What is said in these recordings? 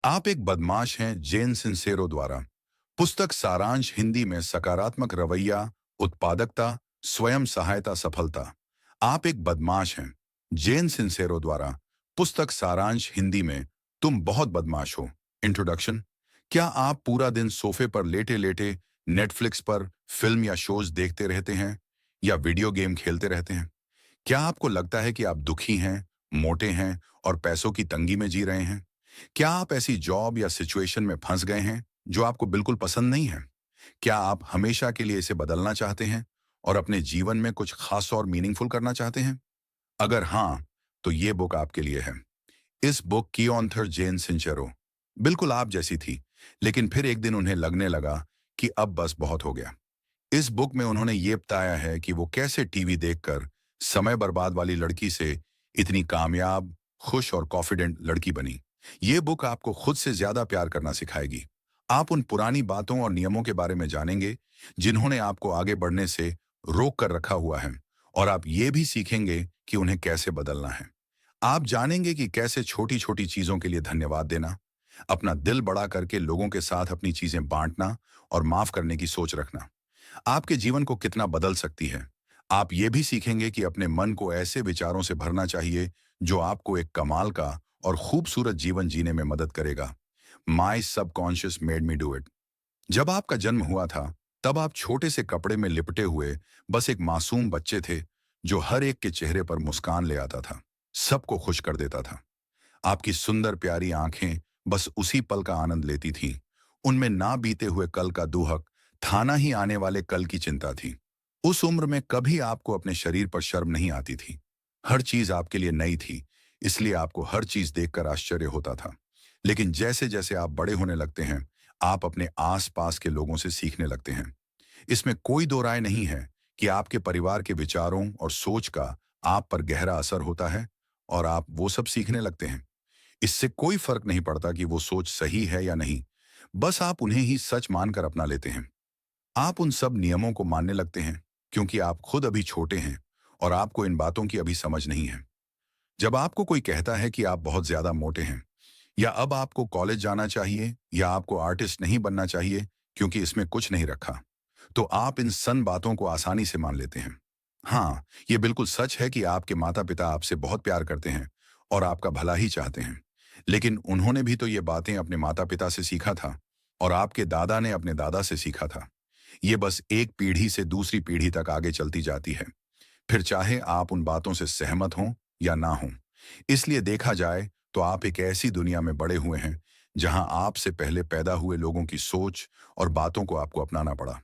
आप एक बदमाश हैं जेन सिंसेरो द्वारा। पुस्तक सारांश हिंदी में सकारात्मक रवैया, उत्पादकता, स्वयं सहायता सफलता। आप एक बदमाश हैं जेन सिंसेरो द्वारा। पुस्तक सारांश हिंदी में तुम बहुत बदमाश हो। इंट्रोडक्शन। क्या आप पूरा दिन सोफे पर लेटे लेटे नेटफ्लिक्स पर फिल्म या शोज देखते रहते हैं या वीडियो गेम खेलते रहते हैं? क्या आपको लगता है कि आप दुखी हैं, मोटे हैं और पैसों की तंगी में जी रहे हैं? क्या आप ऐसी जॉब या सिचुएशन में फंस गए हैं जो आपको बिल्कुल पसंद नहीं है? क्या आप हमेशा के लिए इसे बदलना चाहते हैं और अपने जीवन में कुछ खास और मीनिंगफुल करना चाहते हैं? अगर हाँ, तो ये बुक आपके लिए है। इस बुक की ऑथर जेन सिंचेरो बिल्कुल आप जैसी थी, लेकिन फिर एक दिन उन्हें लगने लगा कि अब बस बहुत हो गया। इस बुक में उन्होंने ये बताया है कि वो कैसे टीवी देखकर समय बर्बाद वाली लड़की से इतनी कामयाब, खुश और कॉन्फिडेंट लड़की बनी। ये बुक आपको खुद से ज्यादा प्यार करना सिखाएगी। आप उन पुरानी बातों और नियमों के बारे में जानेंगे जिन्होंने आपको आगे बढ़ने से रोक कर रखा हुआ है, और आप ये भी सीखेंगे कि उन्हें कैसे बदलना है। आप जानेंगे कि कैसे छोटी छोटी चीजों के लिए धन्यवाद देना, अपना दिल बड़ा करके लोगों के साथ अपनी चीजें बांटना और माफ करने की सोच रखना आपके जीवन को कितना बदल सकती है। आप ये भी सीखेंगे कि अपने मन को ऐसे विचारों से भरना चाहिए जो आपको एक कमाल का और खूबसूरत जीवन जीने में मदद करेगा। माई subconscious made me do it. जब आपका जन्म हुआ था, तब आप छोटे से कपड़े में लिपटे हुए बस एक मासूम बच्चे थे जो हर एक के चेहरे पर मुस्कान ले आता था, सबको खुश कर देता था। आपकी सुंदर प्यारी आंखें बस उसी पल का आनंद लेती थीं। उनमें ना बीते हुए कल का दुहक, थाना ही आने वाले कल की चिंता थी। उस उम्र में कभी आपको अपने शरीर पर शर्म नहीं आती थी। हर चीज आपके लिए नई थी, इसलिए आपको हर चीज देखकर आश्चर्य होता था। लेकिन जैसे जैसे आप बड़े होने लगते हैं, आप अपने आसपास के लोगों से सीखने लगते हैं। इसमें कोई दो राय नहीं है कि आपके परिवार के विचारों और सोच का आप पर गहरा असर होता है, और आप वो सब सीखने लगते हैं। इससे कोई फर्क नहीं पड़ता कि वो सोच सही है या नहीं, बस आप उन्हें ही सच मानकर अपना लेते हैं। आप उन सब नियमों को मानने लगते हैं क्योंकि आप खुद अभी छोटे हैं और आपको इन बातों की अभी समझ नहीं है। जब आपको कोई कहता है कि आप बहुत ज्यादा मोटे हैं, या अब आपको कॉलेज जाना चाहिए, या आपको आर्टिस्ट नहीं बनना चाहिए क्योंकि इसमें कुछ नहीं रखा, तो आप इन सन बातों को आसानी से मान लेते हैं। हाँ, ये बिल्कुल सच है कि आपके माता पिता आपसे बहुत प्यार करते हैं और आपका भला ही चाहते हैं। लेकिन उन्होंने भी तो ये बातें अपने माता पिता से सीखा था, और आपके दादा ने अपने दादा से सीखा था। ये बस एक पीढ़ी से दूसरी पीढ़ी तक आगे चलती जाती है, फिर चाहे आप उन बातों से सहमत हों या ना हों। इसलिए देखा जाए तो आप एक ऐसी दुनिया में बड़े हुए हैं जहां आपसे पहले पैदा हुए लोगों की सोच और बातों को आपको अपनाना पड़ा।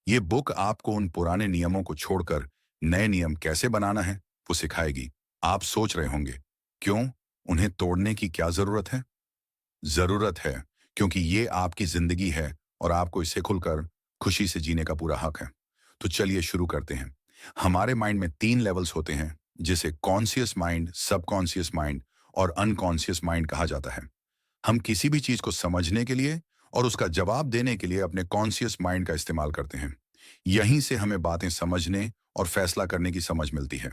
ये बुक आपको उन पुराने नियमों को छोड़कर नए नियम कैसे बनाना है, वो सिखाएगी। आप सोच रहे होंगे, क्यों? उन्हें तोड़ने की क्या जरूरत है? जरूरत है क्योंकि ये आपकी जिंदगी है और आपको इसे खुलकर खुशी से जीने का पूरा हक है। तो चलिए शुरू करते हैं। हमारे माइंड में 3 लेवल्स होते हैं, जिसे कॉन्शियस माइंड, सबकॉन्शियस माइंड और अनकॉन्शियस माइंड कहा जाता है। हम किसी भी चीज को समझने के लिए और उसका जवाब देने के लिए अपने कॉन्शियस माइंड का इस्तेमाल करते हैं। यहीं से हमें बातें समझने और फैसला करने की समझ मिलती है।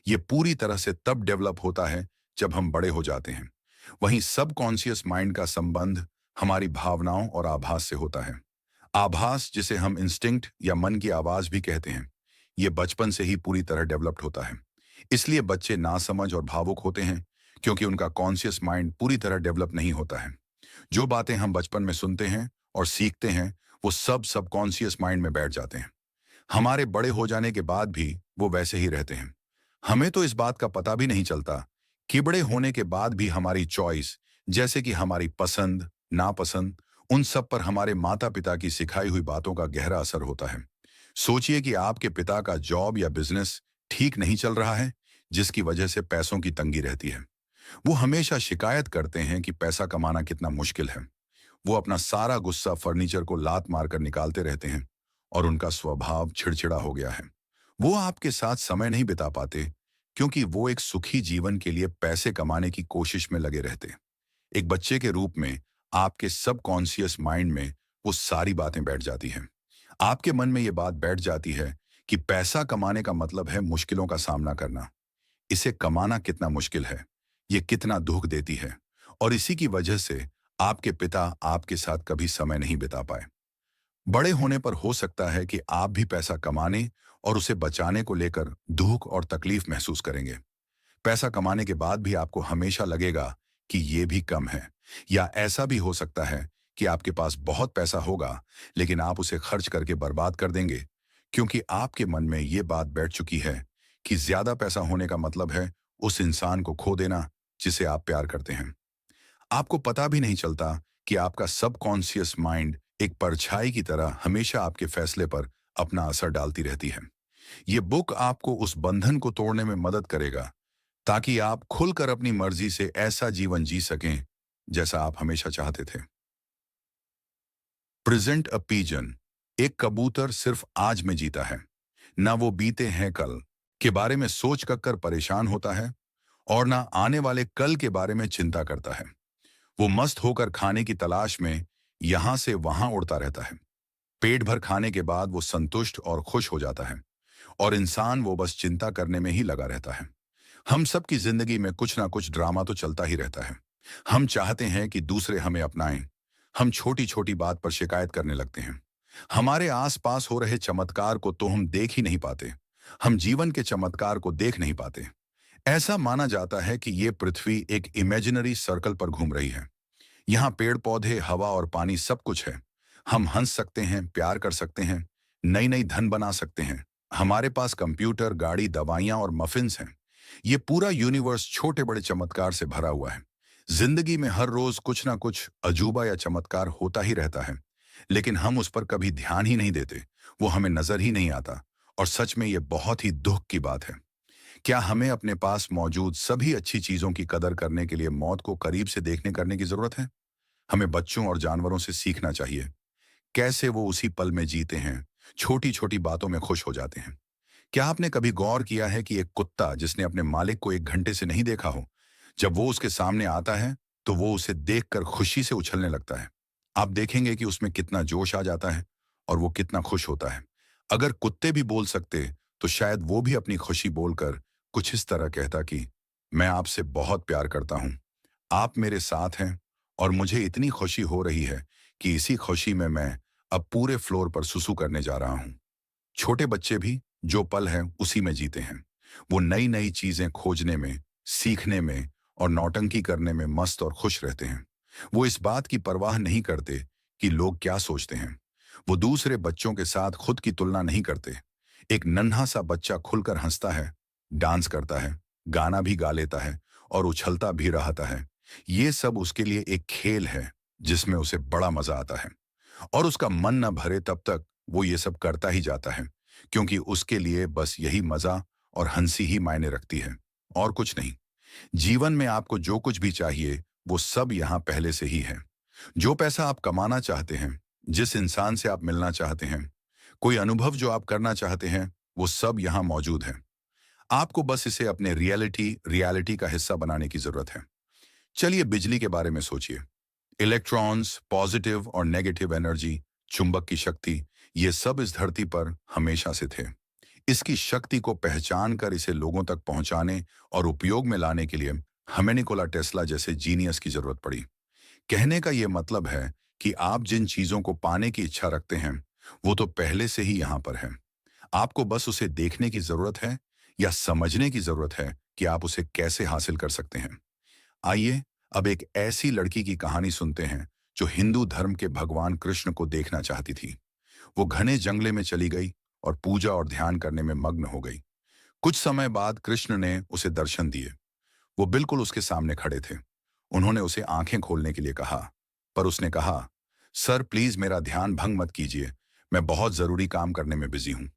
ये पूरी तरह से तब डेवलप होता है जब हम बड़े हो जाते हैं। वहीं सबकॉन्शियस माइंड का संबंध हमारी भावनाओं और आभास से होता है। आभास, जिसे हम इंस्टिंक्ट या मन की आवाज भी कहते हैं, ये बचपन से ही पूरी तरह डेवलप्ड होता है। इसलिए बच्चे नासमझ और भावुक होते हैं, क्योंकि उनका कॉन्शियस माइंड पूरी तरह डेवलप नहीं होता है। जो बातें हम बचपन में सुनते हैं और सीखते हैं, वो सब सबकॉन्शियस माइंड में बैठ जाते हैं। हमारे बड़े हो जाने के बाद भी वो वैसे ही रहते हैं। हमें तो इस बात का पता भी नहीं चलता कि बड़े होने के बाद भी हमारी चॉइस, जैसे कि हमारी पसंद, नापसंद, उन सब पर हमारे माता पिता की सिखाई हुई बातों का गहरा असर होता है। सोचिए कि आपके पिता का जॉब या बिजनेस ठीक नहीं चल रहा है, जिसकी वजह से पैसों की तंगी रहती है। वो हमेशा शिकायत करते हैं कि पैसा कमाना कितना मुश्किल है। वो अपना सारा गुस्सा फर्नीचर को लात मारकर निकालते रहते हैं, और उनका स्वभाव चिड़चिड़ा हो गया है। वो आपके साथ समय नहीं बिता पाते क्योंकि वो एक सुखी जीवन के लिए पैसे कमाने की कोशिश में लगे रहते। एक बच्चे के रूप में आपके सबकॉन्शियस माइंड में वो सारी बातें बैठ जाती हैं। आपके मन में ये बात बैठ जाती है कि पैसा कमाने का मतलब है मुश्किलों का सामना करना। इसे कमाना कितना मुश्किल है, ये कितना दुख देती है, और इसी की वजह से आपके पिता आपके साथ कभी समय नहीं बिता पाए। बड़े होने पर हो सकता है कि आप भी पैसा कमाने और उसे बचाने को लेकर दुख और तकलीफ महसूस करेंगे। पैसा कमाने के बाद भी आपको हमेशा लगेगा कि ये भी कम है। या ऐसा भी हो सकता है कि आपके पास बहुत पैसा होगा, लेकिन आप उसे खर्च करके बर्बाद कर देंगे, क्योंकि आपके मन में ये बात बैठ चुकी है कि ज्यादा पैसा होने का मतलब है उस इंसान को खो देना जिसे आप प्यार करते हैं। आपको पता भी नहीं चलता कि आपका सबकॉन्शियस माइंड एक परछाई की तरह हमेशा आपके फैसले पर अपना असर डालती रहती है। ये बुक आपको उस बंधन को तोड़ने में मदद करेगा, ताकि आप खुलकर अपनी मर्जी से ऐसा जीवन जी सकें जैसा आप हमेशा चाहते थे। Present a pigeon. एक कबूतर सिर्फ आज में जीता है, ना वो बीते हैं कल के बारे में सोच कर परेशान होता है और ना आने वाले कल के बारे में चिंता करता है। वो मस्त होकर खाने की तलाश में यहां से वहां उड़ता रहता है। पेट भर खाने के बाद वो संतुष्ट और खुश हो जाता है, और इंसान वो बस चिंता करने में ही लगा रहता है। हम सबकी जिंदगी में कुछ ना कुछ ड्रामा तो चलता ही रहता है। हम चाहते हैं कि दूसरे हमें अपनाएं। हम छोटी छोटी बात पर शिकायत करने लगते हैं। हमारे आसपास हो रहे चमत्कार को तो हम देख ही नहीं पाते। हम जीवन के चमत्कार को देख नहीं पाते। ऐसा माना जाता है कि ये पृथ्वी एक इमेजिनरी सर्कल पर घूम रही है। यहाँ पेड़ पौधे, हवा और पानी सब कुछ है। हम हंस सकते हैं, प्यार कर सकते हैं, नई नई धन बना सकते हैं। हमारे पास कंप्यूटर, गाड़ी, दवाइयां और मफिन्स हैं। ये पूरा यूनिवर्स छोटे बड़े चमत्कार से भरा हुआ है। जिंदगी में हर रोज कुछ ना कुछ अजूबा या चमत्कार होता ही रहता है, लेकिन हम उस पर कभी ध्यान ही नहीं देते। वो हमें नजर ही नहीं आता। और सच में ये बहुत ही दुख की बात है। क्या हमें अपने पास मौजूद सभी अच्छी चीजों की कदर करने के लिए मौत को करीब से देखने करने की जरूरत है? हमें बच्चों और जानवरों से सीखना चाहिए, कैसे वो उसी पल में जीते हैं, छोटी छोटी बातों में खुश हो जाते हैं। क्या आपने कभी गौर किया है कि एक कुत्ता जिसने अपने मालिक को 1 घंटे से नहीं देखा हो, जब वो उसके सामने आता है तो वो उसे देखकर खुशी से उछलने लगता है। आप देखेंगे कि उसमें कितना जोश आ जाता है और वो कितना खुश होता है। अगर कुत्ते भी बोल सकते तो शायद वो भी अपनी खुशी बोलकर कुछ इस तरह कहता कि मैं आपसे बहुत प्यार करता हूं, आप मेरे साथ हैं, और मुझे इतनी खुशी हो रही है कि इसी खुशी में मैं अब पूरे फ्लोर पर सुसु करने जा रहा हूं। छोटे बच्चे भी जो पल है उसी में जीते हैं। वो नई नई चीजें खोजने में, सीखने में और नौटंकी करने में मस्त और खुश रहते हैं। वो इस बात की परवाह नहीं करते कि लोग क्या सोचते हैं। वो दूसरे बच्चों के साथ खुद की तुलना नहीं करते। एक नन्हा सा बच्चा खुलकर हंसता है, डांस करता है, गाना भी गा लेता है और उछलता भी रहता है। ये सब उसके लिए एक खेल है जिसमें उसे बड़ा मजा आता है। और उसका मन न भरे तब तक वो ये सब करता ही जाता है, क्योंकि उसके लिए बस यही मजा और हंसी ही मायने रखती है, और कुछ नहीं। जीवन में आपको जो कुछ भी चाहिए वो सब यहाँ पहले से ही है। जो पैसा आप कमाना चाहते हैं, जिस इंसान से आप मिलना चाहते हैं, कोई अनुभव जो आप करना चाहते हैं, वो सब यहाँ मौजूद है। आपको बस इसे अपने रियलिटी का हिस्सा बनाने की जरूरत है। चलिए बिजली के बारे में सोचिए। इलेक्ट्रॉन्स, पॉजिटिव और नेगेटिव एनर्जी, चुंबक की शक्ति, ये सब इस धरती पर हमेशा से थे। इसकी शक्ति को पहचान कर इसे लोगों तक पहुंचाने और उपयोग में लाने के लिए हमें निकोला टेस्ला जैसे जीनियस की जरूरत पड़ी। कहने का यह मतलब है कि आप जिन चीजों को पाने की इच्छा रखते हैं, वो तो पहले से ही यहां पर है। आपको बस उसे देखने की जरूरत है, या समझने की जरूरत है कि आप उसे कैसे हासिल कर सकते हैं। आइए अब एक ऐसी लड़की की कहानी सुनते हैं जो हिंदू धर्म के भगवान कृष्ण को देखना चाहती थी। वो घने जंगले में चली गई और पूजा और ध्यान करने में मग्न हो गई। कुछ समय बाद कृष्ण ने उसे दर्शन दिए। वो बिल्कुल उसके सामने खड़े थे। उन्होंने उसे आंखें खोलने के लिए कहा, पर उसने कहा, सर प्लीज मेरा ध्यान भंग मत कीजिए, मैं बहुत जरूरी काम करने में बिजी हूं।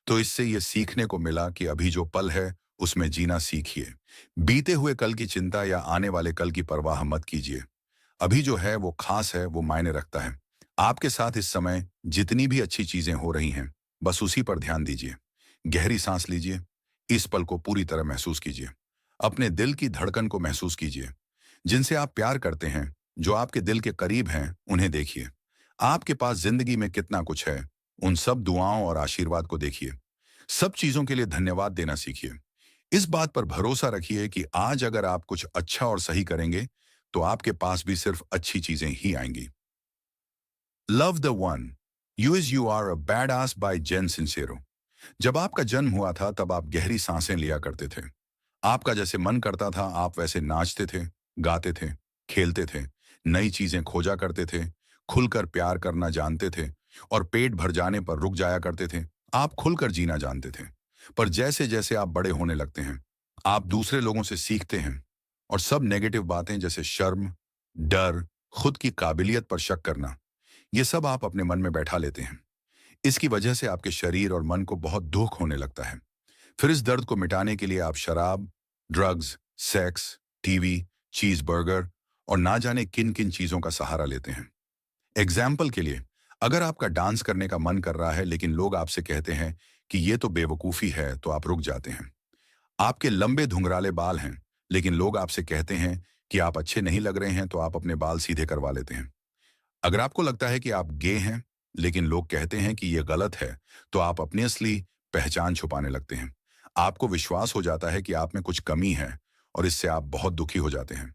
तो इससे यह सीखने को मिला कि अभी जो पल है उसमें जीना सीखिए। बीते हुए कल की चिंता या आने वाले कल की परवाह मत कीजिए। अभी जो है वो खास है, वो मायने रखता है। आपके साथ इस समय जितनी भी अच्छी चीजें हो रही हैं, बस उसी पर ध्यान दीजिए। गहरी सांस लीजिए। इस पल को पूरी तरह महसूस कीजिए। अपने दिल की धड़कन को महसूस कीजिए। जिनसे आप प्यार करते हैं, जो आपके दिल के करीब हैं, उन्हें देखिए। आपके पास जिंदगी में कितना कुछ है, उन सब दुआओं और आशीर्वाद को देखिए। सब चीजों के लिए धन्यवाद देना सीखिए। इस बात पर भरोसा रखिए कि आज अगर आप कुछ अच्छा और सही करेंगे तो आपके पास भी सिर्फ अच्छी चीजें ही आएंगी। Love the one, you is you are a badass by Jen Sincero. जब आपका जन्म हुआ था तब आप गहरी सांसें लिया करते थे। आपका जैसे मन करता था आप वैसे नाचते थे, गाते थे, खेलते थे, नई चीजें खोजा करते थे, खुलकर प्यार करना जानते थे और पेट भर जाने पर रुक जाया करते थे। आप खुलकर जीना जानते थे। पर जैसे जैसे आप बड़े होने लगते हैं, आप दूसरे लोगों से सीखते हैं और सब नेगेटिव बातें जैसे शर्म, डर, खुद की काबिलियत पर शक करना, ये सब आप अपने मन में बैठा लेते हैं। इसकी वजह से आपके शरीर और मन को बहुत दुख होने लगता है। फिर इस दर्द को मिटाने के लिए आप शराब, ड्रग्स, सेक्स, टीवी, चीज बर्गर और ना जाने किन किन चीजों का सहारा लेते हैं। एग्जाम्पल के लिए, अगर आपका डांस करने का मन कर रहा है लेकिन लोग आपसे कहते हैं कि ये तो बेवकूफ़ी है, तो आप रुक जाते हैं। आपके लंबे धुंघराले बाल हैं लेकिन लोग आपसे कहते हैं कि आप अच्छे नहीं लग रहे हैं, तो आप अपने बाल सीधे करवा लेते हैं। अगर आपको लगता है कि आप गे हैं लेकिन लोग कहते हैं कि यह गलत है, तो आप अपनी असली पहचान छुपाने लगते हैं। आपको विश्वास हो जाता है कि आप में कुछ कमी है और इससे आप बहुत दुखी हो जाते हैं।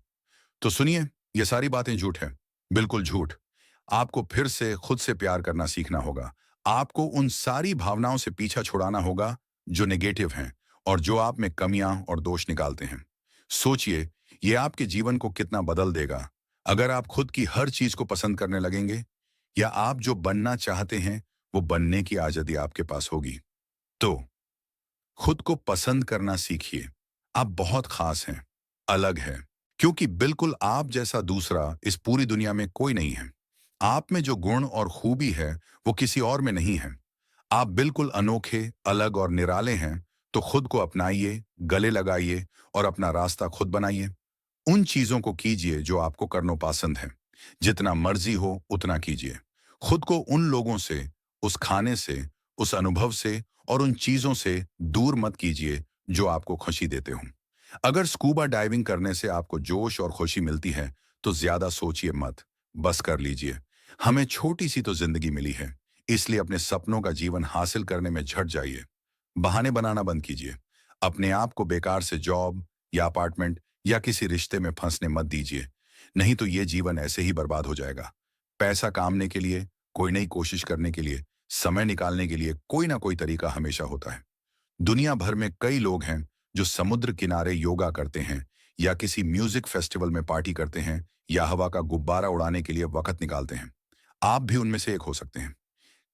तो सुनिए, ये सारी बातें झूठ है, बिल्कुल झूठ। आपको फिर से खुद से प्यार करना सीखना होगा। आपको उन सारी भावनाओं से पीछा छुड़ाना होगा जो नेगेटिव हैं और जो आप में कमियां और दोष निकालते हैं। सोचिए, ये आपके जीवन को कितना बदल देगा अगर आप खुद की हर चीज को पसंद करने लगेंगे, या आप जो बनना चाहते हैं वो बनने की आजादी आपके पास होगी। तो खुद को पसंद करना सीखिए। आप बहुत खास हैं, अलग हैं, क्योंकि बिल्कुल आप जैसा दूसरा इस पूरी दुनिया में कोई नहीं है। आप में जो गुण और खूबी है वो किसी और में नहीं है। आप बिल्कुल अनोखे, अलग और निराले हैं। तो खुद को अपनाइए, गले लगाइए और अपना रास्ता खुद बनाइए। उन चीजों को कीजिए जो आपको करना पसंद है। जितना मर्जी हो उतना कीजिए। खुद को उन लोगों से, उस खाने से, उस अनुभव से और उन चीजों से दूर मत कीजिए जो आपको खुशी देते हों। अगर स्कूबा डाइविंग करने से आपको जोश और खुशी मिलती है तो ज्यादा सोचिए मत, बस कर लीजिए। हमें छोटी सी तो जिंदगी मिली है, इसलिए अपने सपनों का जीवन हासिल करने में झट जाइए। बहाने बनाना बंद कीजिए। अपने आप को बेकार से जॉब या अपार्टमेंट या किसी रिश्ते में फंसने मत दीजिए, नहीं तो ये जीवन ऐसे ही बर्बाद हो जाएगा। पैसा कामने के लिए, कोई नई कोशिश करने के लिए, समय निकालने के लिए कोई ना कोई तरीका हमेशा होता है। दुनिया भर में कई लोग हैं जो समुद्र किनारे योगा करते हैं या किसी म्यूजिक फेस्टिवल में पार्टी करते हैं या हवा का गुब्बारा उड़ाने के लिए वक्त निकालते हैं। आप भी उनमें से एक हो सकते हैं।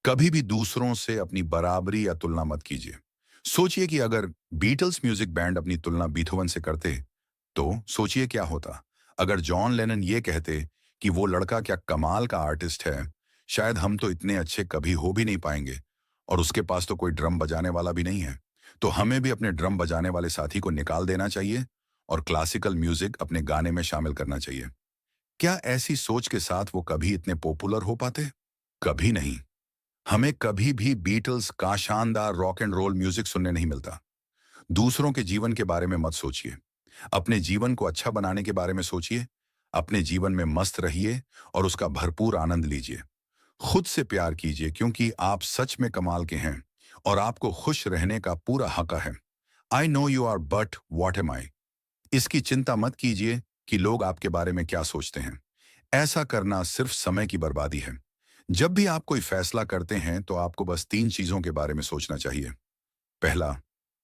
कभी भी दूसरों से अपनी बराबरी या तुलना मत कीजिए। सोचिए कि अगर बीटल्स म्यूजिक बैंड अपनी तुलना बीथोवन से करते, तो सोचिए क्या होता। अगर जॉन लेनन ये कहते कि वो लड़का क्या कमाल का आर्टिस्ट है, शायद हम तो इतने अच्छे कभी हो भी नहीं पाएंगे, और उसके पास तो कोई ड्रम बजाने वाला भी नहीं है। तो हमें भी अपने ड्रम बजाने वाले साथी को निकाल देना चाहिए और क्लासिकल म्यूजिक अपने गाने में शामिल करना चाहिए। क्या ऐसी सोच के साथ वो कभी इतने पॉपुलर हो पाते? कभी नहीं। हमें कभी भी बीटल्स का शानदार रॉक एंड रोल म्यूजिक सुनने नहीं मिलता। दूसरों के जीवन के बारे में मत सोचिए, अपने जीवन को अच्छा बनाने के बारे में सोचिए। अपने जीवन में मस्त रहिए और उसका भरपूर आनंद लीजिए। खुद से प्यार कीजिए क्योंकि आप सच में कमाल के हैं और आपको खुश रहने का पूरा हक है। I know you are but what am I. इसकी चिंता मत कीजिए कि लोग आपके बारे में क्या सोचते हैं। ऐसा करना सिर्फ समय की बर्बादी है। जब भी आप कोई फैसला करते हैं तो आपको बस 3 चीजों के बारे में सोचना चाहिए। पहला,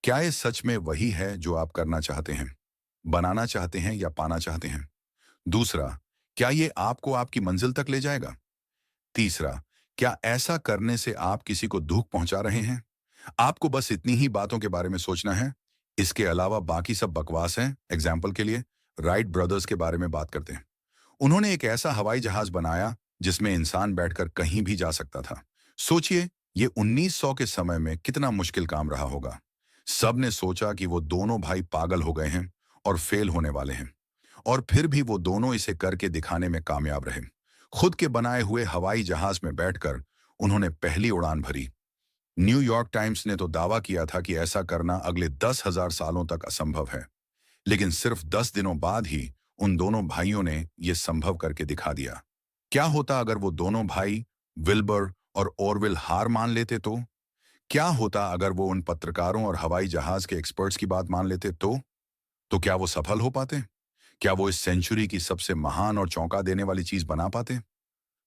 क्या ये सच में वही है जो आप करना चाहते हैं, बनाना चाहते हैं या पाना चाहते हैं? दूसरा, क्या ये आपको आपकी मंजिल तक ले जाएगा? तीसरा, क्या ऐसा करने से आप किसी को दुख पहुंचा रहे हैं? आपको बस इतनी ही बातों के बारे में सोचना है। इसके अलावा बाकी सब बकवास हैं। एग्जाम्पल के लिए, राइट ब्रदर्स के बारे में बात करते हैं। उन्होंने एक ऐसा हवाई जहाज बनाया जिसमें इंसान बैठकर कहीं भी जा सकता था। सोचिए, ये 1900 के समय में कितना मुश्किल काम रहा होगा। सब ने सोचा कि वो दोनों भाई पागल हो गए हैं और फेल होने वाले हैं, और फिर भी वो दोनों इसे करके दिखाने में कामयाब रहे। खुद के बनाए हुए हवाई जहाज में बैठकर उन्होंने पहली उड़ान भरी। न्यूयॉर्क टाइम्स ने तो दावा किया था कि ऐसा करना अगले 10,000 सालों तक असंभव है, लेकिन सिर्फ 10 दिनों बाद ही उन दोनों भाइयों ने यह संभव करके दिखा दिया। क्या होता अगर वो दोनों भाई विल्बर और ऑरविल हार मान लेते तो? क्या होता अगर वो उन पत्रकारों और हवाई जहाज के एक्सपर्ट्स की बात मान लेते तो? क्या वो सफल हो पाते? क्या वो इस सेंचुरी की सबसे महान और चौंका देने वाली चीज बना पाते?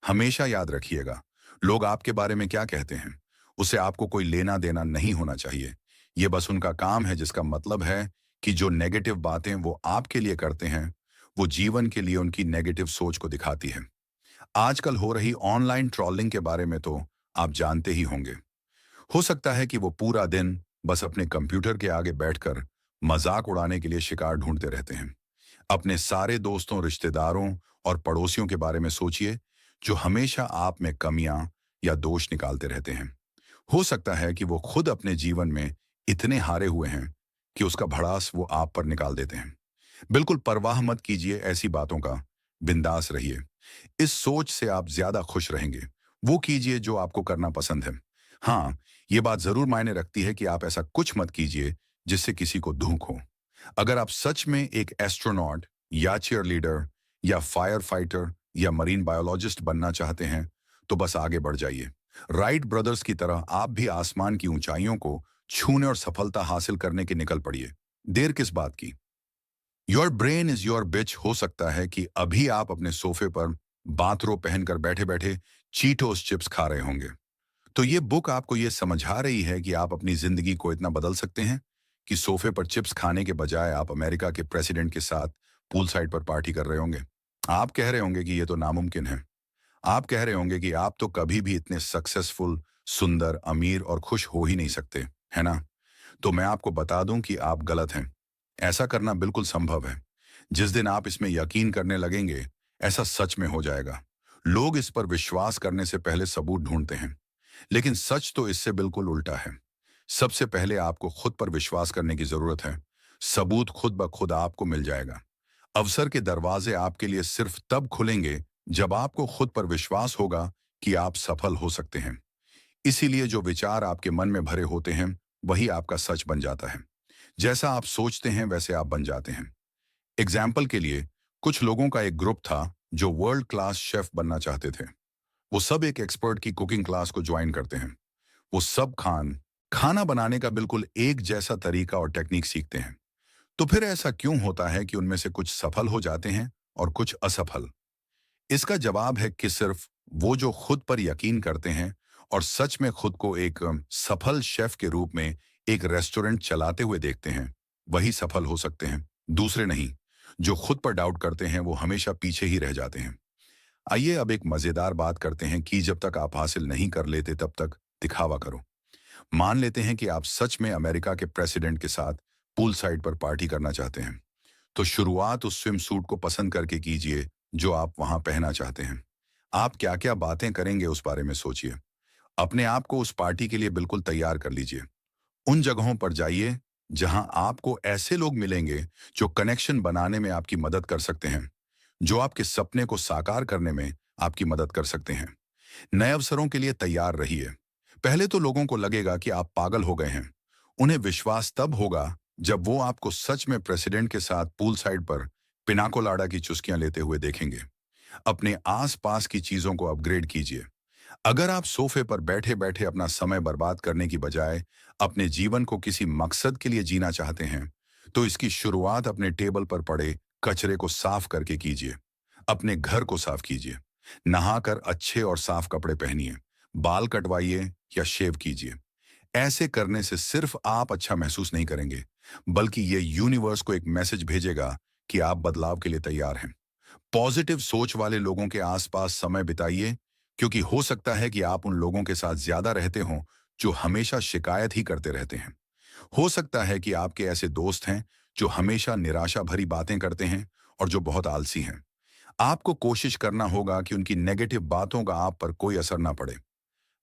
हमेशा याद रखिएगा, लोग आपके बारे में क्या कहते हैं, उससे आपको कोई लेना देना नहीं होना चाहिए। ये बस उनका काम है, जिसका मतलब है कि जो नेगेटिव बातें वो आपके लिए करते हैं, वो जीवन के लिए उनकी नेगेटिव सोच को दिखाती है। आजकल हो रही ऑनलाइन ट्रोलिंग के बारे में तो आप जानते ही होंगे। हो सकता है कि वो पूरा दिन बस अपने कंप्यूटर के आगे बैठकर मजाक उड़ाने के लिए शिकार ढूंढते रहते हैं। अपने सारे दोस्तों, रिश्तेदारों और पड़ोसियों के बारे में सोचिए, जो हमेशा आप में कमियां या दोष निकालते रहते हैं। हो सकता है कि वो खुद अपने जीवन में इतने हारे हुए हैं कि उसका भड़ास वो आप पर निकाल देते हैं। बिल्कुल परवाह मत कीजिए ऐसी बातों का, बिंदास रहिए। इस सोच से आप ज्यादा खुश रहेंगे। वो कीजिए जो आपको करना पसंद है। हाँ, ये बात जरूर मायने रखती है कि आप ऐसा कुछ मत कीजिए जिससे किसी को दुख हो। अगर आप सच में एक एस्ट्रोनॉट या चीयर लीडर या फायर फाइटर या मरीन बायोलॉजिस्ट बनना चाहते हैं, तो बस आगे बढ़ जाइए। राइट ब्रदर्स की तरह आप भी आसमान की ऊंचाइयों को छूने और सफलता हासिल करने के निकल पड़िए। देर किस बात की? योर ब्रेन इज योर बिच। हो सकता है कि अभी आप अपने सोफे पर बाथरोब पहनकर बैठे बैठे चीटोस चिप्स खा रहे होंगे। तो ये बुक आपको ये समझा रही है कि आप अपनी जिंदगी को इतना बदल सकते हैं कि सोफे पर चिप्स खाने के बजाय आप अमेरिका के प्रेसिडेंट के साथ पूल साइड पर पार्टी कर रहे होंगे। आप कह रहे होंगे कि ये तो नामुमकिन है। आप कह रहे होंगे कि आप तो कभी भी इतने सक्सेसफुल, सुंदर, अमीर और खुश हो ही नहीं सकते, है ना? तो मैं आपको बता दूं कि आप गलत हैं। ऐसा करना बिल्कुल संभव है। जिस दिन आप इसमें यकीन करने लगेंगे, ऐसा सच में हो जाएगा। लोग इस पर विश्वास करने से पहले सबूत ढूंढते हैं, लेकिन सच तो इससे बिल्कुल उल्टा है। सबसे पहले आपको खुद पर विश्वास करने की जरूरत है। सबूत खुद ब खुद आपको मिल जाएगा। अवसर के दरवाजे आपके लिए सिर्फ तब खुलेंगे जब आपको खुद पर विश्वास होगा कि आप सफल हो सकते हैं। इसीलिए जो विचार आपके मन में भरे होते हैं, वही आपका सच बन जाता है। जैसा आप सोचते हैं वैसे आप बन जाते हैं। एग्जाम्पल के लिए, कुछ लोगों का एक ग्रुप था जो वर्ल्ड क्लास शेफ बनना चाहते थे। वो सब एक एक्सपर्ट की कुकिंग क्लास को ज्वाइन करते हैं। वो सब खाना बनाने का बिल्कुल एक जैसा तरीका और टेक्निक सीखते हैं। तो फिर ऐसा क्यों होता है कि उनमें से कुछ सफल हो जाते हैं और कुछ असफल? इसका जवाब है कि सिर्फ वो जो खुद पर यकीन करते हैं और सच में खुद को एक सफल शेफ के रूप में एक रेस्टोरेंट चलाते हुए देखते हैं, वही सफल हो सकते हैं, दूसरे नहीं। जो खुद पर डाउट करते हैं वो हमेशा पीछे ही रह जाते हैं। आइए अब एक मजेदार बात करते हैं कि जब तक आप हासिल नहीं कर लेते तब तक दिखावा करो। मान लेते हैं कि आप सच में अमेरिका के प्रेसिडेंट के साथ पूल साइड पर पार्टी करना चाहते हैं। तो शुरुआत उस स्विम सूट को पसंद करके कीजिए जो आप वहां पहना चाहते हैं। आप क्या क्या बातें करेंगे उस बारे में सोचिए। अपने आप को उस पार्टी के लिए बिल्कुल तैयार कर लीजिए। उन जगहों पर जाइए जहां आपको ऐसे लोग मिलेंगे जो कनेक्शन बनाने में आपकी मदद कर सकते हैं, जो आपके सपने को साकार करने में आपकी मदद कर सकते हैं। नए अवसरों के लिए तैयार रहिए। पहले तो लोगों को लगेगा कि आप पागल हो गए हैं। उन्हें विश्वास तब होगा जब वो आपको सच में प्रेसिडेंट के साथ पूल साइड पर पिनाकोलाडा की चुस्कियां लेते हुए देखेंगे। अपने आसपास की चीजों को अपग्रेड कीजिए। अगर आप सोफे पर बैठे बैठे अपना समय बर्बाद करने की बजाय अपने जीवन को किसी मकसद के लिए जीना चाहते हैं, तो इसकी शुरुआत अपने टेबल पर पड़े कचरे को साफ करके कीजिए। अपने घर को साफ कीजिए। नहाकर अच्छे और साफ कपड़े पहनिए। बाल कटवाइए या शेव कीजिए। ऐसे करने से सिर्फ आप अच्छा महसूस नहीं करेंगे, बल्कि ये यूनिवर्स को एक मैसेज भेजेगा कि आप बदलाव के लिए तैयार हैं। पॉजिटिव सोच वाले लोगों के आसपास समय बिताइए, क्योंकि हो सकता है कि आप उन लोगों के साथ ज्यादा रहते हो जो हमेशा शिकायत ही करते रहते हैं। हो सकता है कि आपके ऐसे दोस्त हैं जो हमेशा निराशा भरी बातें करते हैं और जो बहुत आलसी हैं। आपको कोशिश करना होगा कि उनकी नेगेटिव बातों का आप पर कोई असर ना पड़े।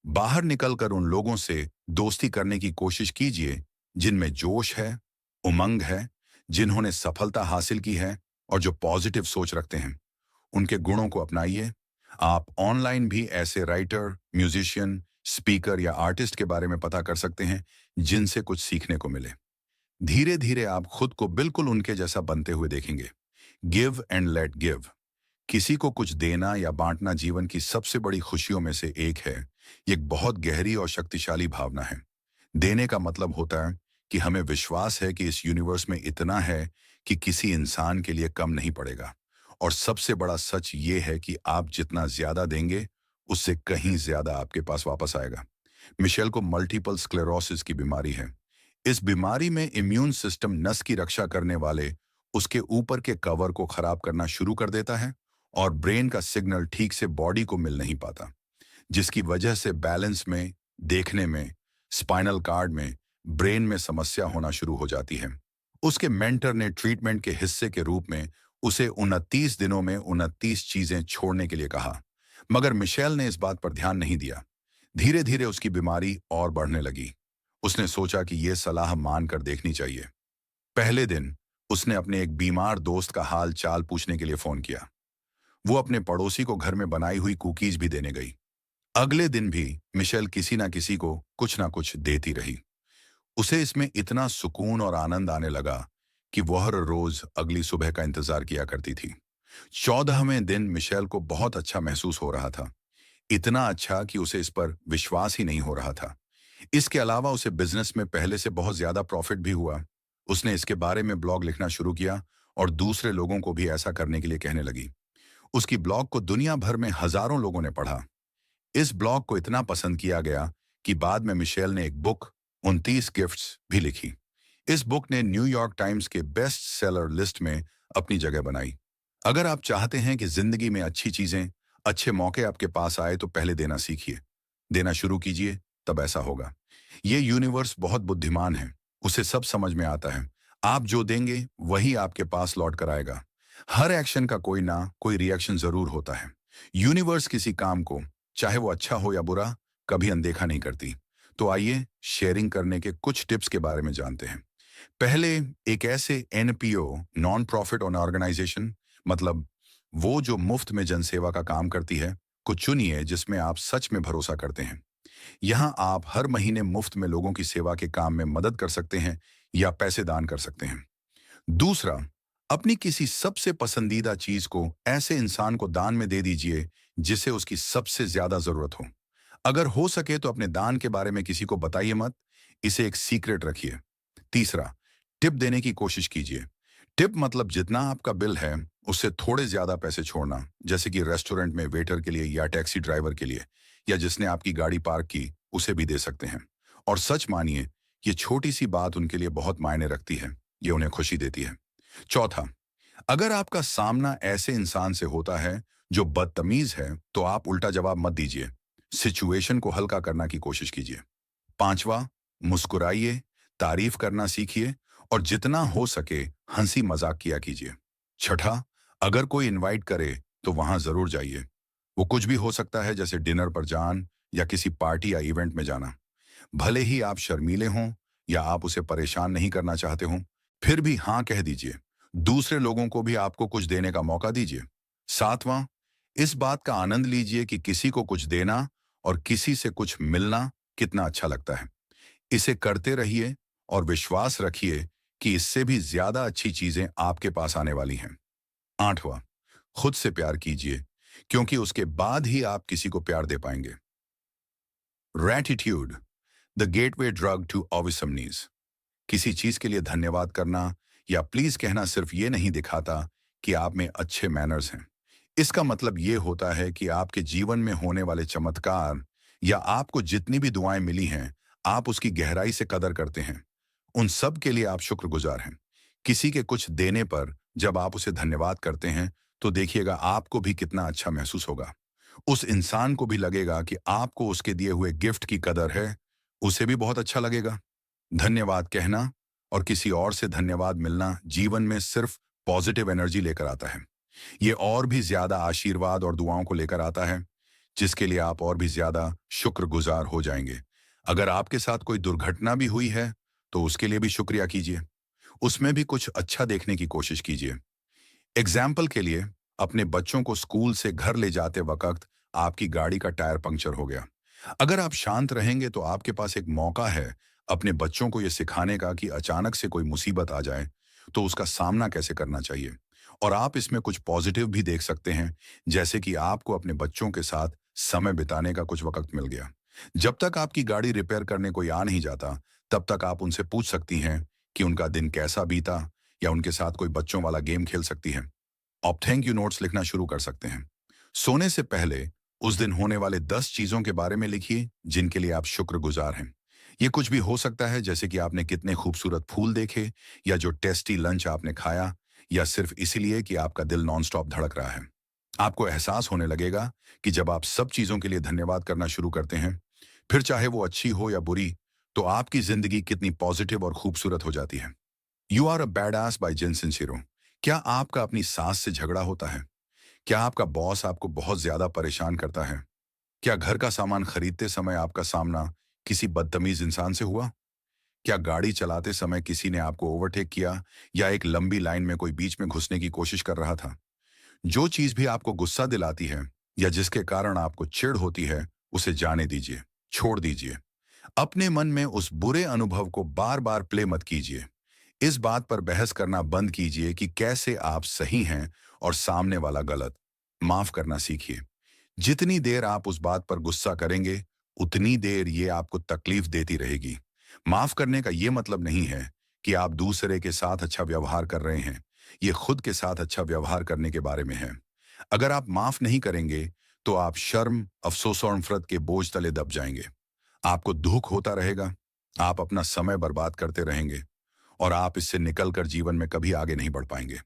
बाहर निकलकर उन लोगों से दोस्ती करने की कोशिश कीजिए जिनमें जोश है, उमंग है, जिन्होंने सफलता हासिल की है और जो पॉजिटिव सोच रखते हैं। उनके गुणों को अपनाइए। आप ऑनलाइन भी ऐसे राइटर, म्यूजिशियन, स्पीकर या आर्टिस्ट के बारे में पता कर सकते हैं जिनसे कुछ सीखने को मिले। धीरे धीरे आप खुद को बिल्कुल उनके जैसा बनते हुए देखेंगे। Give and let give. किसी को कुछ देना या बांटना जीवन की सबसे बड़ी खुशियों में से एक है। ये एक बहुत गहरी और शक्तिशाली भावना है। देने का मतलब होता है कि हमें विश्वास है कि इस यूनिवर्स में इतना है कि किसी इंसान के लिए कम नहीं पड़ेगा। और सबसे बड़ा सच ये है कि आप जितना ज्यादा देंगे, उससे कहीं ज्यादा आपके पास वापस आएगा। मिशेल को मल्टीपल स्क्लेरोसिस की बीमारी है। इस बीमारी में इम्यून सिस्टम नस की रक्षा करने वाले उसके ऊपर के कवर को खराब करना शुरू कर देता है और ब्रेन का सिग्नल ठीक से बॉडी को मिल नहीं पाता, जिसकी वजह से बैलेंस में, देखने में, स्पाइनल कार्ड में, ब्रेन में समस्या होना शुरू हो जाती है। उसके मेंटर ने ट्रीटमेंट के हिस्से के रूप में उसे 29 दिनों में 29 चीजें छोड़ने के लिए कहा, मगर मिशेल ने इस बात पर ध्यान नहीं दिया। धीरे धीरे उसकी बीमारी और बढ़ने लगी। उसने सोचा कि यह सलाह मानकर देखनी चाहिए। पहले दिन उसने अपने एक बीमार दोस्त का हाल चाल पूछने के लिए फोन किया। वो अपने पड़ोसी को घर में बनाई हुई कुकीज भी देने गई। अगले दिन भी मिशेल किसी ना किसी को कुछ ना कुछ देती रही। उसे इसमें इतना सुकून और आनंद आने लगा कि वह हर रोज अगली सुबह का इंतजार किया करती थी। 14वें दिन मिशेल को बहुत अच्छा महसूस हो रहा था। इतना अच्छा कि उसे इस पर विश्वास ही नहीं हो रहा था। इसके अलावा उसे बिजनेस में पहले से बहुत ज्यादा प्रॉफिट भी हुआ। उसने इसके बारे में ब्लॉग लिखना शुरू किया और दूसरे लोगों को भी ऐसा करने के लिए कहने लगी। उसकी ब्लॉग को दुनिया भर में हजारों लोगों ने पढ़ा। इस ब्लॉग को इतना पसंद किया गया कि बाद में मिशेल ने एक बुक 29 गिफ्ट्स भी लिखी। इस बुक ने न्यूयॉर्क टाइम्स के बेस्ट सेलर लिस्ट में अपनी जगह बनाई। अगर आप चाहते हैं कि जिंदगी में अच्छी चीजें, अच्छे मौके आपके पास आए तो पहले देना सीखिए। देना शुरू कीजिए, तब ऐसा होगा। ये यूनिवर्स बहुत बुद्धिमान है, उसे सब समझ में आता है। आप जो देंगे वही आपके पास लौट कर आएगा। हर एक्शन का कोई ना कोई रिएक्शन जरूर होता है। यूनिवर्स किसी काम को, चाहे वो अच्छा हो या बुरा, कभी अनदेखा नहीं करती। तो आइए शेयरिंग करने के कुछ टिप्स के बारे में जानते हैं। पहले, एक ऐसे एनपीओ, नॉन प्रॉफिट ऑर्गेनाइजेशन, मतलब वो जो मुफ्त में जनसेवा का काम करती है, को चुनिए जिसमें आप सच में भरोसा करते हैं। यहां आप हर महीने मुफ्त में लोगों की सेवा के काम में मदद कर सकते हैं या पैसे दान कर सकते हैं। दूसरा, अपनी किसी सबसे पसंदीदा चीज को ऐसे इंसान को दान में दे दीजिए जिसे उसकी सबसे ज्यादा जरूरत हो। अगर हो सके तो अपने दान के बारे में किसी को बताइए मत, इसे एक सीक्रेट रखिए। तीसरा, टिप देने की कोशिश कीजिए। टिप मतलब जितना आपका बिल है उससे थोड़े ज्यादा पैसे छोड़ना, जैसे कि रेस्टोरेंट में वेटर के लिए या टैक्सी ड्राइवर के लिए, या जिसने आपकी गाड़ी पार्क की उसे भी दे सकते हैं। और सच मानिए, ये छोटी सी बात उनके लिए बहुत मायने रखती है, ये उन्हें खुशी देती है। चौथा, अगर आपका सामना ऐसे इंसान से होता है जो बदतमीज है, तो आप उल्टा जवाब मत दीजिए। सिचुएशन को हल्का करना की कोशिश कीजिए। पांचवा, मुस्कुराइए, तारीफ करना सीखिए और जितना हो सके हंसी मजाक किया कीजिए। छठा, अगर कोई इनवाइट करे तो वहां जरूर जाइए। वो कुछ भी हो सकता है, जैसे डिनर पर जान या किसी पार्टी या इवेंट में जाना। भले ही आप शर्मीले हों या आप उसे परेशान नहीं करना चाहते हों, फिर भी हाँ कह दीजिए। दूसरे लोगों को भी आपको कुछ देने का मौका दीजिए। सातवां, इस बात का आनंद लीजिए कि किसी को कुछ देना और किसी से कुछ मिलना कितना अच्छा लगता है। इसे करते रहिए और विश्वास रखिए कि इससे भी ज्यादा अच्छी चीजें आपके पास आने वाली हैं। आठवां, खुद से प्यार कीजिए, क्योंकि उसके बाद ही आप किसी को प्यार दे पाएंगे। Gratitude, the gateway drug to awesomeness. किसी चीज के लिए धन्यवाद करना या प्लीज कहना सिर्फ ये नहीं दिखाता कि आप में अच्छे मैनर्स हैं। इसका मतलब ये होता है कि आपके जीवन में होने वाले चमत्कार या आपको जितनी भी दुआएं मिली हैं, आप उसकी गहराई से कदर करते हैं। उन सब के लिए आप शुक्रगुजार हैं। किसी के कुछ देने पर जब आप उसे धन्यवाद करते हैं, तो देखिएगा आपको भी कितना अच्छा महसूस होगा। उस इंसान को भी लगेगा कि आपको उसके दिए हुए गिफ्ट की कदर है, उसे भी बहुत अच्छा लगेगा। धन्यवाद कहना और किसी और से धन्यवाद मिलना जीवन में सिर्फ पॉजिटिव एनर्जी लेकर आता है। ये और भी ज्यादा आशीर्वाद और दुआओं को लेकर आता है, जिसके लिए आप और भी ज्यादा शुक्रगुजार हो जाएंगे। अगर आपके साथ कोई दुर्घटना भी हुई है, तो उसके लिए भी शुक्रिया कीजिए। उसमें भी कुछ अच्छा देखने की कोशिश कीजिए। एग्जाम्पल के लिए, अपने बच्चों को स्कूल से घर ले जाते वक्त आपकी गाड़ी का टायर पंक्चर हो गया। अगर आप शांत रहेंगे तो आपके पास एक मौका है अपने बच्चों को यह सिखाने का कि अचानक से कोई मुसीबत आ जाए तो उसका सामना कैसे करना चाहिए। और आप इसमें कुछ पॉजिटिव भी देख सकते हैं, जैसे कि आपको अपने बच्चों के साथ समय बिताने का कुछ वक्त मिल गया। जब तक आपकी गाड़ी रिपेयर करने कोई आ नहीं जाता, तब तक आप उनसे पूछ सकती हैं कि उनका दिन कैसा बीता, या उनके साथ कोई बच्चों वाला गेम खेल सकती हैं। आप थैंक यू नोट्स लिखना शुरू कर सकते हैं। सोने से पहले उस दिन होने वाले 10 चीजों के बारे में लिखिए जिनके लिए आप शुक्रगुजार हैं। ये कुछ भी हो सकता है, जैसे कि आपने कितने खूबसूरत फूल देखे, या जो टेस्टी लंच आपने खाया, या सिर्फ इसीलिए कि आपका दिल नॉनस्टॉप धड़क रहा है। आपको एहसास होने लगेगा कि जब आप सब चीजों के लिए धन्यवाद करना शुरू करते हैं, फिर चाहे वो अच्छी हो या बुरी, तो आपकी जिंदगी कितनी पॉजिटिव और खूबसूरत हो जाती है। You are a badass by Jen Sincero. क्या आपका अपनी सास से झगड़ा होता है? क्या आपका बॉस आपको बहुत ज्यादा परेशान करता है? क्या घर का सामान खरीदते समय आपका सामना किसी बदतमीज इंसान से हुआ? क्या गाड़ी चलाते समय किसी ने आपको ओवरटेक किया, या एक लंबी लाइन में कोई बीच में घुसने की कोशिश कर रहा था? जो चीज भी आपको गुस्सा दिलाती है या जिसके कारण आपको चिढ़ होती है, उसे जाने दीजिए, छोड़ दीजिए। अपने मन में उस बुरे अनुभव को बार बार प्ले मत कीजिए। इस बात पर बहस करना बंद कीजिए कि कैसे आप सही हैं और सामने वाला गलत। माफ करना सीखिए। जितनी देर आप उस बात पर गुस्सा करेंगे, उतनी देर ये आपको तकलीफ देती रहेगी। माफ करने का ये मतलब नहीं है कि आप दूसरे के साथ अच्छा व्यवहार कर रहे हैं। ये खुद के साथ अच्छा व्यवहार करने के बारे में है। अगर आप माफ नहीं करेंगे, तो आप शर्म, अफसोस और नफरत के बोझ तले दब जाएंगे। आपको दुख होता रहेगा, आप अपना समय बर्बाद करते रहेंगे, और आप इससे निकलकर जीवन में कभी आगे नहीं बढ़ पाएंगे।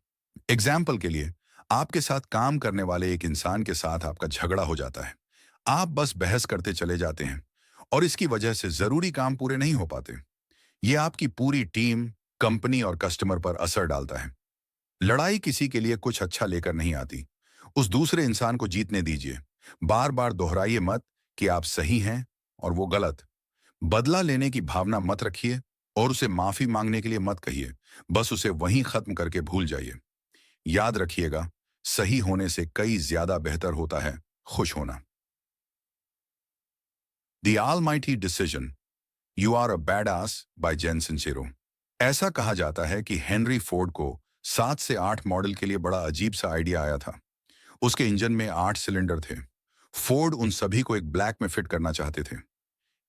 एग्जाम्पल के लिए, आपके साथ काम करने वाले एक इंसान के साथ आपका झगड़ा हो जाता है। आप बस बहस करते चले जाते हैं, और इसकी वजह से जरूरी काम पूरे नहीं हो पाते। ये आपकी पूरी टीम, कंपनी और कस्टमर पर असर डालता है। लड़ाई किसी के लिए कुछ अच्छा लेकर नहीं आती। उस दूसरे इंसान को जीतने दीजिए। बार बार दोहराइए मत कि आप सही हैं और वो गलत। बदला लेने की भावना मत रखिए, और उसे माफी मांगने के लिए मत कहिए। बस उसे वहीं खत्म करके भूल जाइए। याद रखिएगा, सही होने से कई ज्यादा बेहतर होता है खुश होना। The almighty decision, you are a badass by Jen Sincero. ऐसा कहा जाता है कि हेनरी फोर्ड को 7 से 8 मॉडल के लिए बड़ा अजीब सा आइडिया आया था। उसके इंजन में 8 सिलेंडर थे। फोर्ड उन सभी को एक ब्लैक में फिट करना चाहते थे।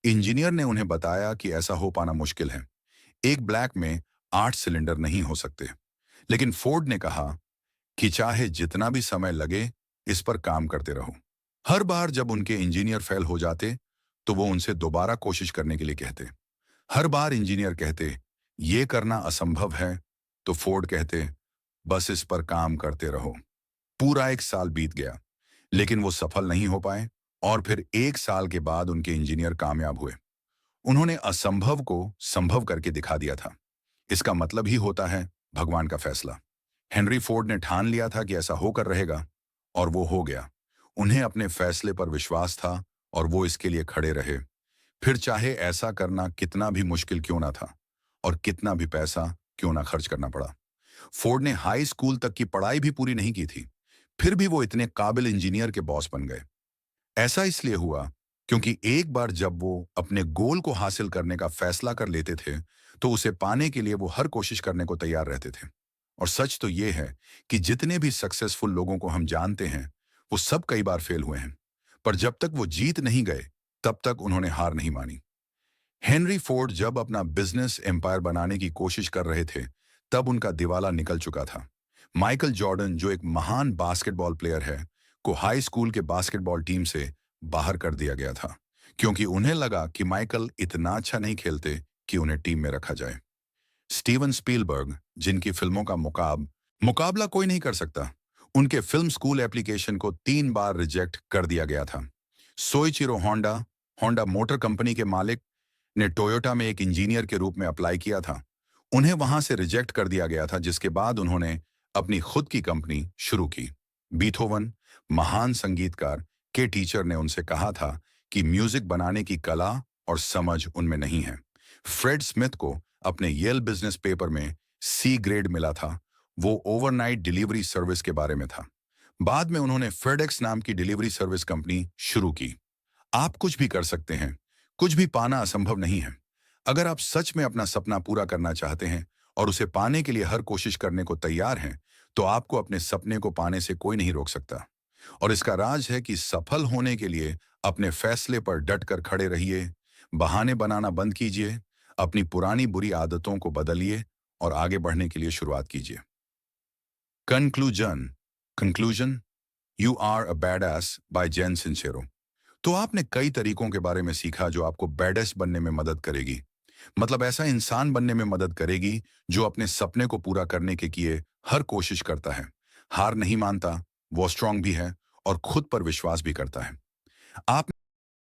इंजीनियर ने उन्हें बताया कि ऐसा हो पाना मुश्किल है। एक ब्लैक में 8 सिलेंडर नहीं हो सकते। लेकिन फोर्ड ने कहा कि चाहे जितना भी समय लगे, इस पर काम करते रहो। हर बार जब उनके इंजीनियर फेल हो जाते, तो वो उनसे दोबारा कोशिश करने के लिए कहते। हर बार इंजीनियर कहते, ये करना असंभव है, तो फोर्ड कहते, बस इस पर काम करते रहो। पूरा 1 साल बीत गया, लेकिन वो सफल नहीं हो पाए, और फिर 1 साल के बाद उनके इंजीनियर कामयाब हुए। उन्होंने असंभव को संभव करके दिखा दिया था। इसका मतलब ही होता है भगवान का फैसला। हेनरी फोर्ड ने ठान लिया था कि ऐसा होकर रहेगा, और वो हो गया। उन्हें अपने फैसले पर विश्वास था, और वो इसके लिए खड़े रहे। फिर चाहे ऐसा करना कितना भी मुश्किल क्यों ना था, और कितना भी पैसा क्यों ना खर्च करना पड़ा। फोर्ड ने हाई स्कूल तक की पढ़ाई भी पूरी नहीं की थी, फिर भी वो इतने काबिल इंजीनियर के बॉस बन गए। ऐसा इसलिए हुआ क्योंकि एक बार जब वो अपने गोल को हासिल करने का फैसला कर लेते थे, तो उसे पाने के लिए वो हर कोशिश करने को तैयार रहते थे। और सच तो ये है कि जितने भी सक्सेसफुल लोगों को हम जानते हैं, वो सब कई बार फेल हुए हैं। पर जब तक वो जीत नहीं गए, तब तक उन्होंने हार नहीं मानी। हेनरी फोर्ड जब अपना बिजनेस एम्पायर बनाने की कोशिश कर रहे थे, तब उनका दिवाला निकल चुका था। माइकल जॉर्डन, जो एक महान बास्केटबॉल प्लेयर है, को हाई स्कूल के बास्केटबॉल टीम से बाहर कर दिया गया था, क्योंकि उन्हें लगा कि माइकल इतना अच्छा नहीं खेलते कि उन्हें टीम में रखा जाए। स्टीवन स्पीलबर्ग, जिनकी फिल्मों का मुकाबला कोई नहीं कर सकता, उनके फिल्म स्कूल एप्लीकेशन को 3 बार रिजेक्ट कर दिया गया था। Soichiro Honda, Honda motor company के मालिक, ने टोयोटा में एक इंजीनियर के रूप में अप्लाई किया था। उन्हें वहां से रिजेक्ट कर दिया गया था, जिसके बाद उन्होंने अपनी खुद की कंपनी शुरू की। बीथोवन, महान संगीतकार, के टीचर ने उनसे कहा था कि म्यूजिक बनाने की कला और समझ उनमें नहीं है। फ्रेड स्मिथ को अपने येल बिजनेस पेपर में सी ग्रेड मिला था। वो ओवरनाइट डिलीवरी सर्विस के बारे में था। बाद में उन्होंने फेडेक्स नाम की डिलीवरी सर्विस कंपनी शुरू की। आप कुछ भी कर सकते हैं, कुछ भी पाना असंभव नहीं है। अगर आप सच में अपना सपना पूरा करना चाहते हैं और उसे पाने के लिए हर कोशिश करने को तैयार हैं, तो आपको अपने सपने को पाने से कोई नहीं रोक सकता। और इसका राज है कि सफल होने के लिए अपने फैसले पर डट कर खड़े रहिए, बहाने बनाना बंद कीजिए, अपनी पुरानी बुरी आदतों को बदलिए, और आगे बढ़ने के लिए शुरुआत कीजिए। Conclusion conclusion you are a badass by Jen Sincero. तो आपने कई तरीकों के बारे में सीखा जो आपको बैडेस्ट बनने में मदद करेगी। मतलब ऐसा इंसान बनने में मदद करेगी जो अपने सपने को पूरा करने के किए हर कोशिश करता है, हार नहीं मानता, वो स्ट्रांग भी है और खुद पर विश्वास भी करता है। आप